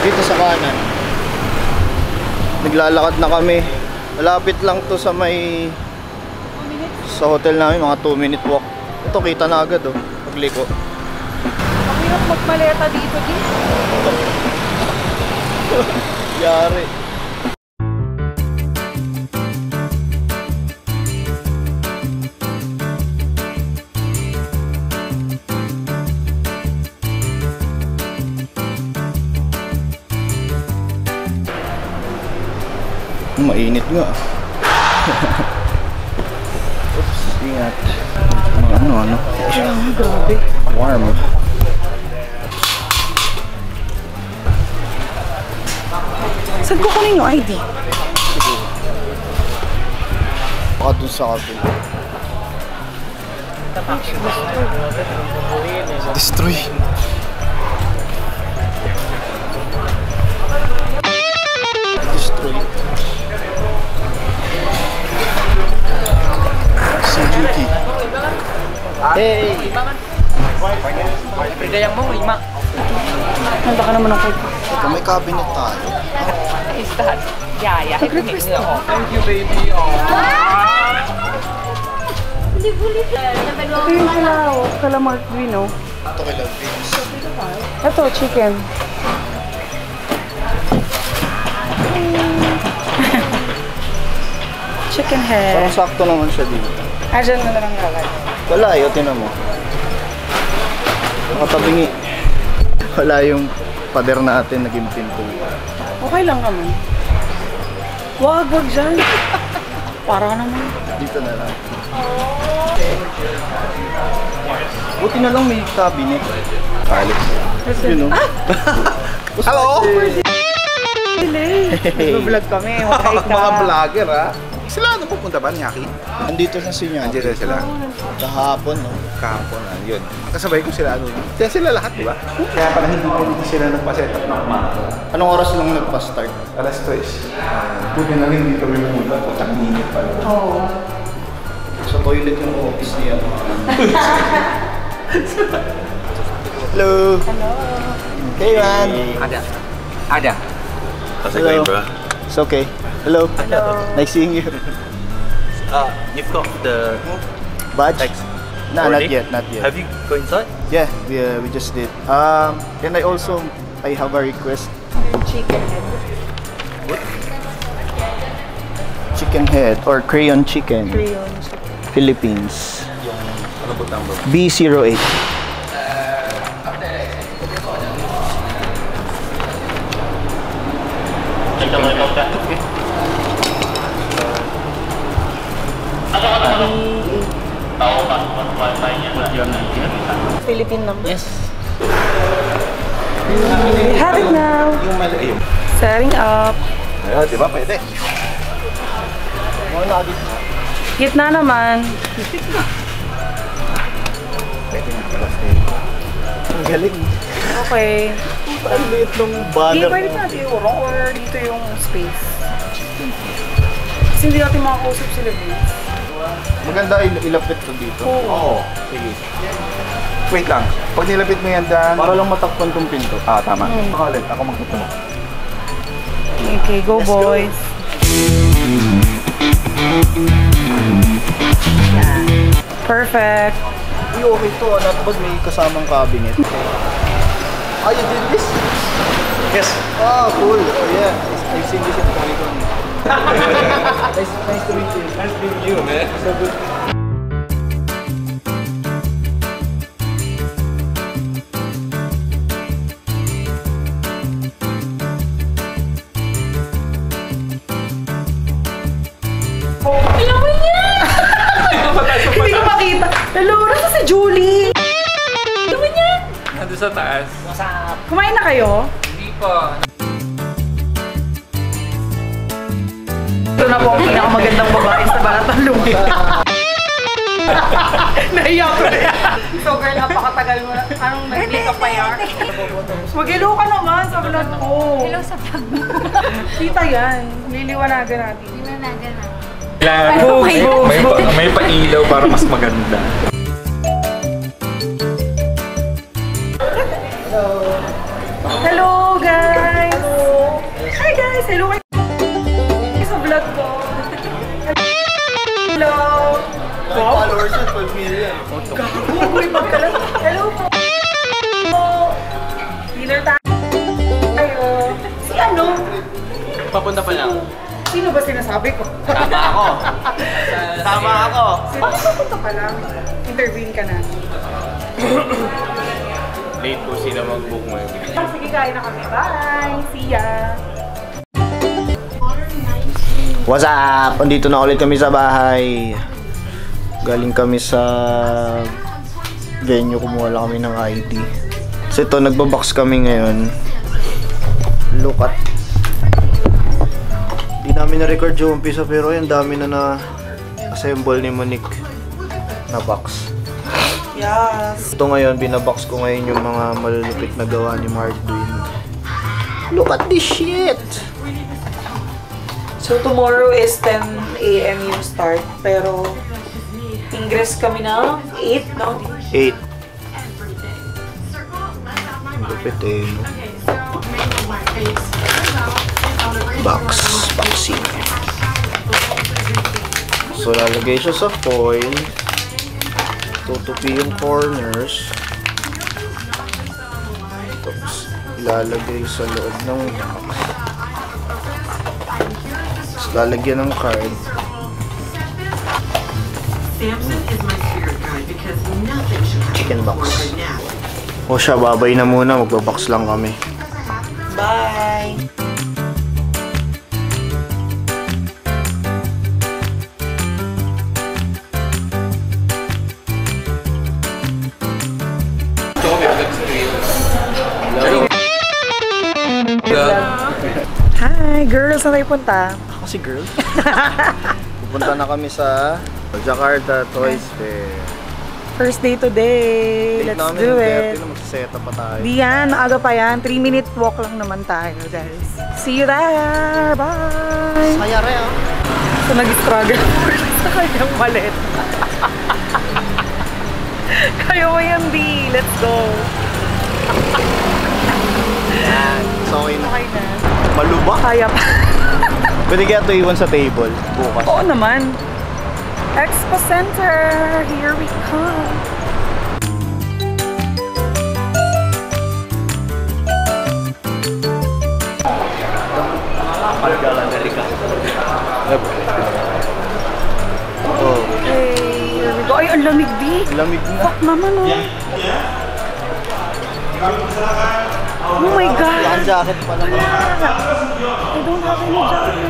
Dito sa kanan. Naglalakad na kami. Malapit lang to sa may... Sa hotel namin, mga 2-minute walk. Ito, kita na agad oh, pagliko. Ang hirap magmaleta dito din. Yari. Mainit nga. Oops, ingat. Ano? Grabe. Warm. Saan ko kunin yung ID? Baka dun sa kapil. Destroy. Destroy. Suzuki. Hey! Pridayang mo, 5. Handa ka naman ng card. Ito, may cabinet tayo. Is that? Yeah. Nag-request ako. Thank you, baby. Ito yung calamari green, oh. Ito kay Love Beans. Ito, chicken. Chicken head. Parang sakto naman siya dito. Diyan mo na lang lalagay. Wala, ayaw, tinan mo. Nakatabingi. Wala yung pader natin, naging pinto. Okay lang naman. Wag dyan. Para naman. Dito na lang. Buti na lang may cabinet. Alex. You know? Hello! Nag-vlog kami. Mga vlogger, ha? Sila ano pupunta ba, Nyaki? Andito na si Nyaki. Andiyan sila. Kahapon, no? Kahapon na, yun. Kasabay ko sila, ano. Kaya sila lahat, di ba? Kaya pala hindi sila nagpa-set up ng umaga. Anong oras lang nagpa-start? Alas 3. Buti na rin dito kami pumunta. Putang minute pa. Oo. Sa toilet yung office niya. Hello! Hello. Hey, man! Ada. How's it going, bro? It's okay. Hello. Hello. Nice seeing you. You've got the Badge? text. No, not already? yet, not yet. Have you go inside? Yeah, we just did. And I have a request. Chicken head. Chicken head or crayon chicken. Crayon chicken. Philippines. Ano po number? B08. Philippine number. Yes. We have it now. Yung mali. Setting up. Ayun, di ba? Pwede. Mga nagit. Gitna naman. Pwede na pala. Ang galing. Okay. Ang liit ng Hindi, banner. pwede pa natin yung or dito yung space. Kasi hindi natin makakausap sila Vince. Maganda ilapit to dito. Oo. Sige. Wait lang. Pag nilapit mo yan dyan... Para lang matakpan tong pinto. Ah, tama. Ako ulit. Ako magtutunog. Okay, go boys. Perfect. Uy, okay to. Not bad, may kasamang cabinet. Ah, you did this? Yes. Oh, cool. Oh, yeah. I've seen this in Polygon. Nice to meet you. Nice meeting you, man. So good. Hindi ko makita. Hello, nasa si Julie? Gawin niya. Nandun sa taas. Kumain na kayo? Hindi pa. Ito na po ang pinakamagandang babae sa balat ng lupa. Naiyak ko na yan. So girl, napakatagal mo na. Anong nag-makeup pa yan? Mag-hello ka naman sa vlog ko. Hello sa vlog mo. Kita yan. Liliwanagan natin. Linanagan na. May pailaw para mas maganda. Hello guys! Guys, hello kayo sa vlog ko. Hello. Followers yan, 12 million. Uy, pagkalas. Hello po. Dinner tayo. Si ano? Papunta pa lang. Sino ba sinasabi ko? Tama ako. Tama ako. Sino? Papunta pa lang. Intervene ka na. Late po sila mag-book ngayon. Sige, kain na kami. Bye! See ya! What's up? Andito na ulit kami sa bahay. Galing kami sa venue, kumuha lang kami ng ID. So ito, nagbabox kami ngayon. Look at. Di namin na-record yung umpisa pero yung dami na na-assemble ni Monique na box. Yes! Ito ngayon, binabox ko ngayon yung mga malulupit na gawa ni Mardwin. Look at this shit! So tomorrow is 10 AM yung start, pero ingress kami na 8, no? 8. Lupit eh, no? Boxing. So lalagay siya sa foil. Tutupi yung corners. Tapos ilalagay sa loob ng box. Tapos lalagyan ng card. Chicken box. O siya, babay na muna. Magbabox lang kami. Bye! Hi, girls! Saan tayo punta? Ako si girl. Pupunta na kami sa Jakarta Toys Fair. First day today. Late Let's namin do ng it. 30 na mag-set up pa tayo. Di yan, maaga pa yan. 3-minute walk lang naman tayo, guys. See you there! Bye! Kaya rin ah. So, nag-struggle sa kanyang malit. Kayo mo yan, D. Let's go! So okay na. Okay na. Maluba. Kaya pa. Pwede kaya ito iwan sa table bukas. Oo naman. Expo Center! Here we come! Oh, Okay, here we go. Ay, ang lamig, D! lamig na. Fuck naman, oh! Oh my God! Yan jacket pa naman. I don't have any jacket.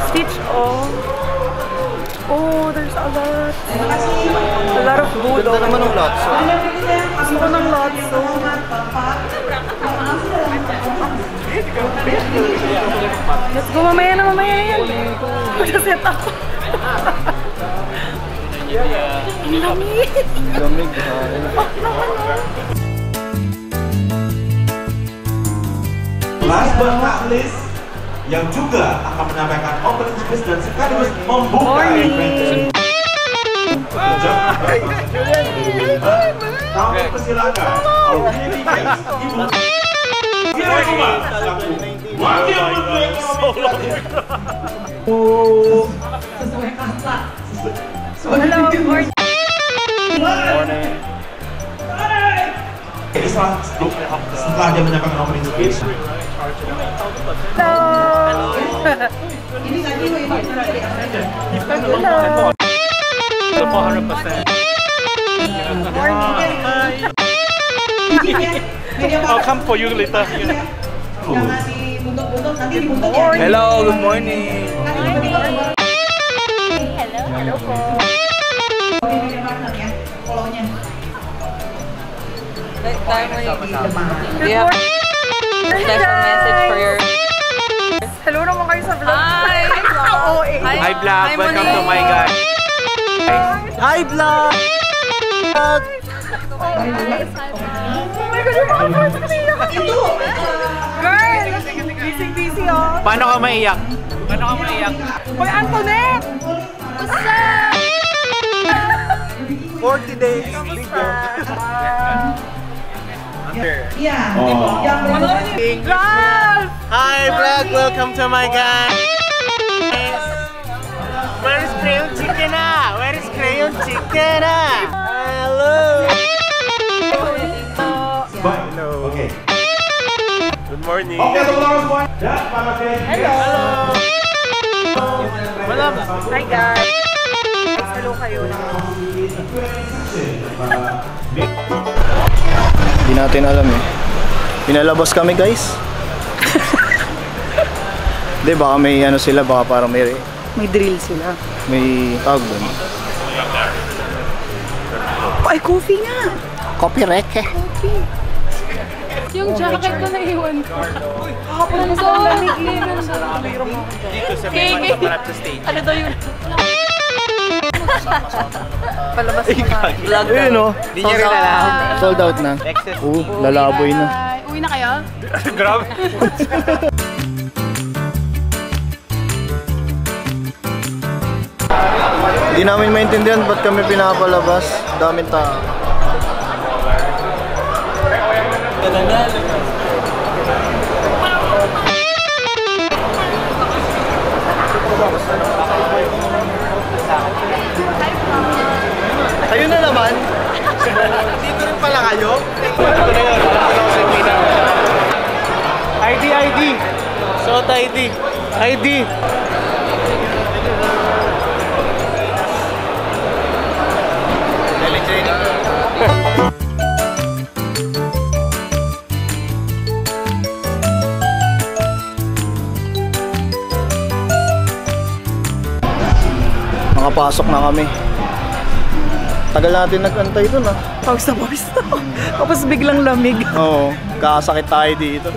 Stitch, oh. Oh, there's a lot. A lot of food. Ganda naman ng Lotso. Gusto ko ng Lotso. Let's go, mamaya na yan. Mag-set ako. Lamig. Lamig. Fuck naman, oh. Last but not least, yang juga akan menyampaikan opening speech dan sekaligus membuka event. Kami persilakan our beauty guest, Ibu Fira Kumar, selaku Wakil Menteri Ekonomi. Hello, morning. Jadi setelah dia menyampaikan opening speech, Hello. Hello. 100%. I'll come for you later. Hello, good morning. Hello po. Do you have a special message for your... Hello naman kayo sa vlog. Hi! Hi vlog, welcome to my guys. Hi vlog! Oh my God, yung mga friends ko nila. Girl! Busy, oh. Paano ka maiyak? Paano ka maiyak? Hoy, Antoinette! What's up? 40 days. Yeah. Ralph! Hi vlog, welcome to my guys. Where is Crayon Chicken ah? Where is Crayon Chicken ah? Hello. Hello. Okay. Good morning. Okay, the last one. Hello! Wala ba? Hi guys! Hello kayo na. Hindi natin alam eh. Pinalabas kami guys. Hindi, baka may ano sila, baka parang may May drill sila. tawag doon. Ay, coffee nga! Copyright eh. Yung jacket ko na iwan ko. Kapag na sa lamig yun. Dito sa may matamarap sa stage. Ano daw yun? Palabas mo nga. Vlog Ayun o. Hindi niya rin alam. Sold out na. Lalaboy na. Uwi na kayo? Grabe. Hindi namin maintindihan ba't kami pinapalabas. Daming tao. Ayun na naman. Dito rin pala kayo? Ito na yun. ID. Suot ID. Nakapasok na kami. Tagal natin nag-antay dun ah. Pawis na. Tapos biglang lamig. Oo, kakasakit tayo dito.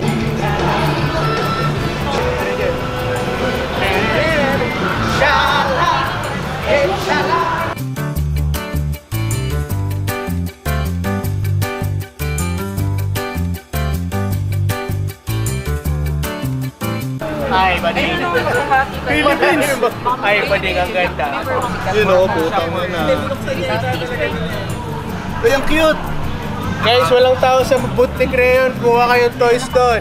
Ay, bading. Philippines. Ay, bading ang ganda. Yun o, putang mo na. Uy, ang cute! Guys, walang tao sa booth ni Crayon. Kuha kayong toys doon.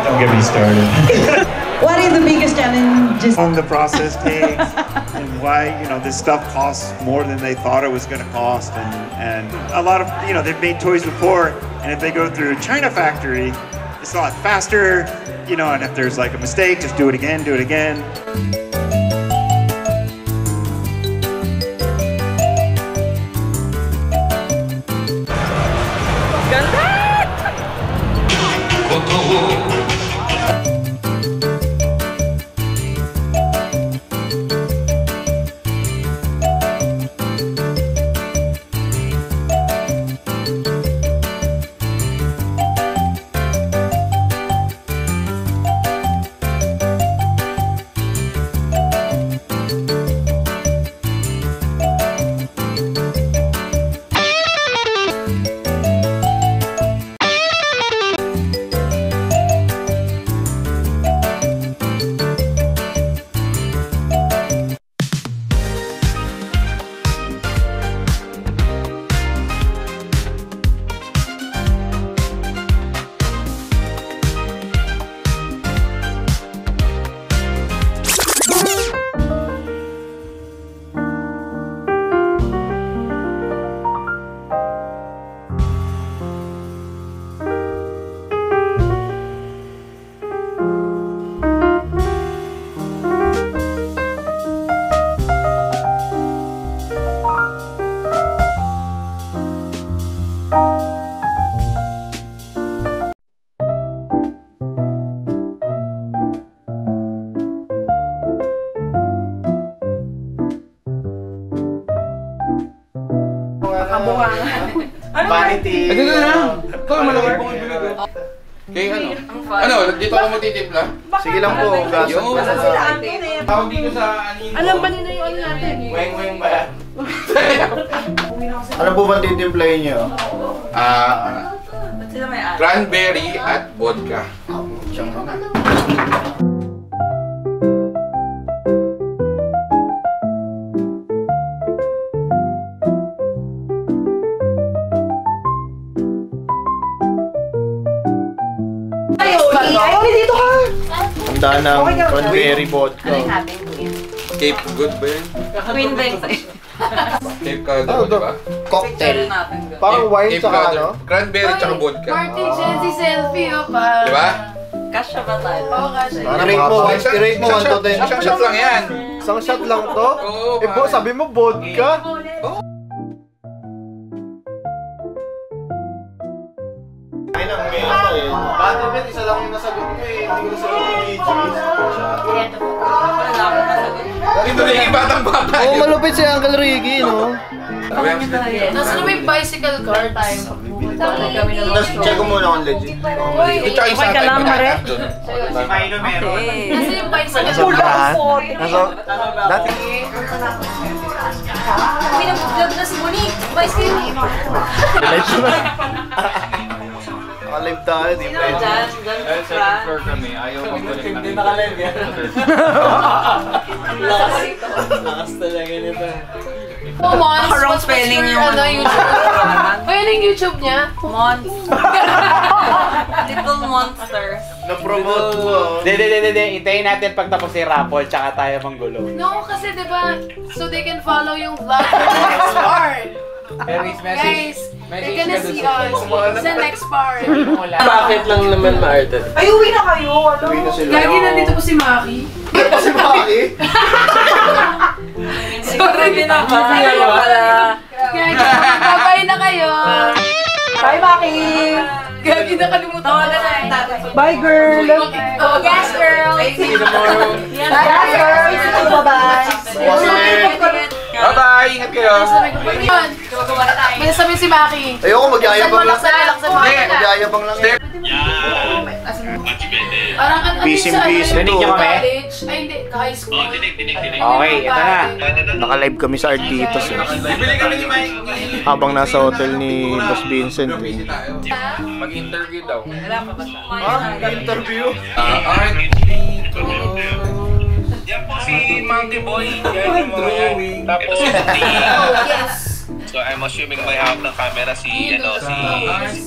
Don't get me started. What is the biggest challenges? Long the process takes, and why this stuff costs more than they thought it was going to cost, and a lot of they've made toys before, and if they go through a China factory, it's a lot faster, and if there's like a mistake, just do it again. Vanity. Ito na. Ito na malaki pong ibigay ko. Okay, ano? Dito ako magtitimpla? Sige lang po, gas. Tawag dito sa anino. Alam ba nila yung ano natin? Weng ba yan? Ano po ba titimplahin nyo? Cranberry at vodka. Ay, dito ka! Handa ng cranberry vodka. Cape Good ba yun? Queen ba yung sa'yo? Cape Cod, di ba? Cocktail. natin. Parang wine Cape tsaka Cod. ano? Cranberry tsaka vodka. Martin Jensi selfie, oh, pa. Di ba? Kasya ba tayo? Oo, kasi. I-rate mo 1 to 10. Isang shot lang yan. Isang shot lang to? Oo, Eh, bo, sabi mo vodka? Ay na, may ano eh. Battle bet, isa lang yung nasagot ko eh. Hindi ko nasagot yung video. Ito na yung batang bata. Oo, malupit si Uncle Ricky, no? Nasa na may bicycle card tayo. Tapos check ko muna kung legit. Ito tsaka yung sa atin. Si Milo meron. Nasa yung bicycle Nasa card. Nasa, dati. Pinag-vlog na si Monique. Bicycle. Live ko na. Naka-live tayo, di ba? Second floor kami. Ayaw mag-connect Hindi nakalive yan. Lakas talaga nito. Oh, Mons. Wrong What's spelling your, yung YouTube? Ayun yung YouTube niya. Little Monsters. Na-promote mo. Hindi. Hintayin natin pag tapos si Rapol, tsaka tayo manggulo. No, kasi diba, so they can follow yung vlog for the next part. Guys, they're gonna see us sa next part. Bakit lang naman maarte? Ay, uwi na kayo! Ano? Uwi na sila. Lagi nandito po si Maki. Ito si Maki. Sorry, pinapasaya pala. Babay na kayo. Bye, Maki! Gagi nakalimutan ko na. Bye, girl! Oh, yes, girl. Bye, girl! Bye-bye! Bye-bye! Ingat kayo! Yun. May sasabihin si Maki. Ayoko, magyayabang lang. Laksan mo. Magyayabang lang. Parang ano Busy sa to. college. Ay, hindi. High school. Okay, ito na. Naka-live kami sa Artitos eh. Bibili kami ni Mike. Habang nasa hotel ni Boss Vincent eh. Mag-interview daw. Interview? Art. Yan po si Monkey Boy. Yan yung mga yan. Tapos Yes. so I'm assuming may hawak ng camera si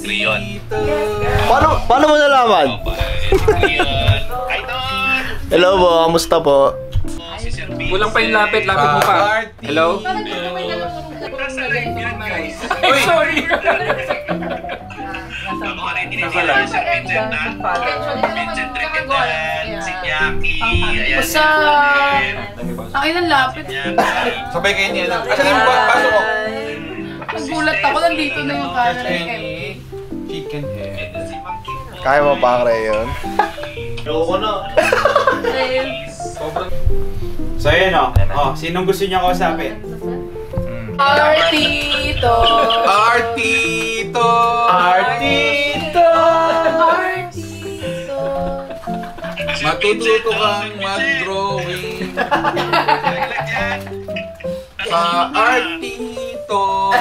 Creon. Paano mo nalaman? Si Creon. Idol! Hello po, kamusta po? Si Sir B. Kulang pa yung lapit mo pa. Hello? Uy! Sorry! Ako ka rin tinitira si Sir Vincent na. Vincent Triquedan, si Jackie, ayan. Basta, akin ang lapit. Sabay kayo niya lang. Asan yung pasok ko? Nagulat ako, nandito na yung camera ni Chicken head. Kaya mo pa yun? Ayoko na. So yun o. Sinong gusto niyo kausapin? Artito. Artito! Artito! Artito. Matututo kang mag-drawing sa Artitos.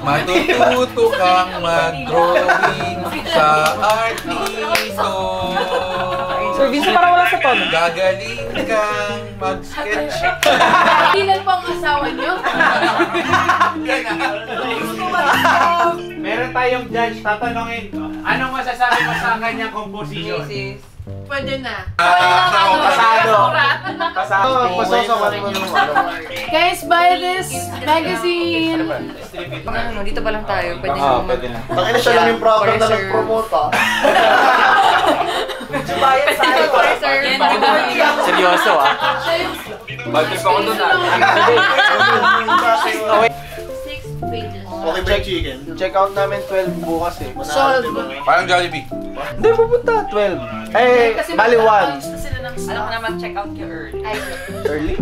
Matututo kang mag-drawing sa Artitos. Sir Vincent, parang wala sa tono. Gagaling kang mag-sketch. Ilan po ang asawa niyo? Meron tayong judge, tatanungin. Anong masasabi mo sa kanyang komposisyon? Pwede na. Pasado. Pasasawan mo nung ano. Guys, buy this magazine. Ano, dito pa lang tayo. Pwede Oo, pwede na. Tangina siya lang yung proper na nag-promote ah. Bayad sa'yo. Seryoso ah. Bag-trip ako doon ah. 6 pages. Okay ba yung chicken? Check out namin 12 bukas eh. Solve. Parang Jollibee. Hindi, pupunta 12. Eh, bali 1. mag-outs na sila ng Alam stock. ko na mag-check out yung early. Early?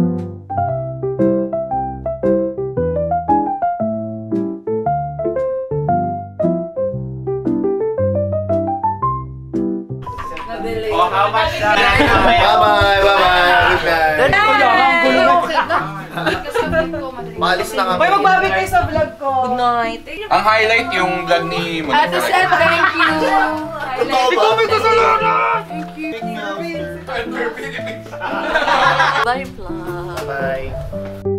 Oh, how much na? Bye-bye, bye-bye. Good night. Okay na. Kasi ko Maalis na kami. Uy, magbabi kayo sa vlog ko. Good night. Ang highlight yung vlog ni Ate Seth, thank you. Totoo ba? Thank you. Bye, vlog. Bye.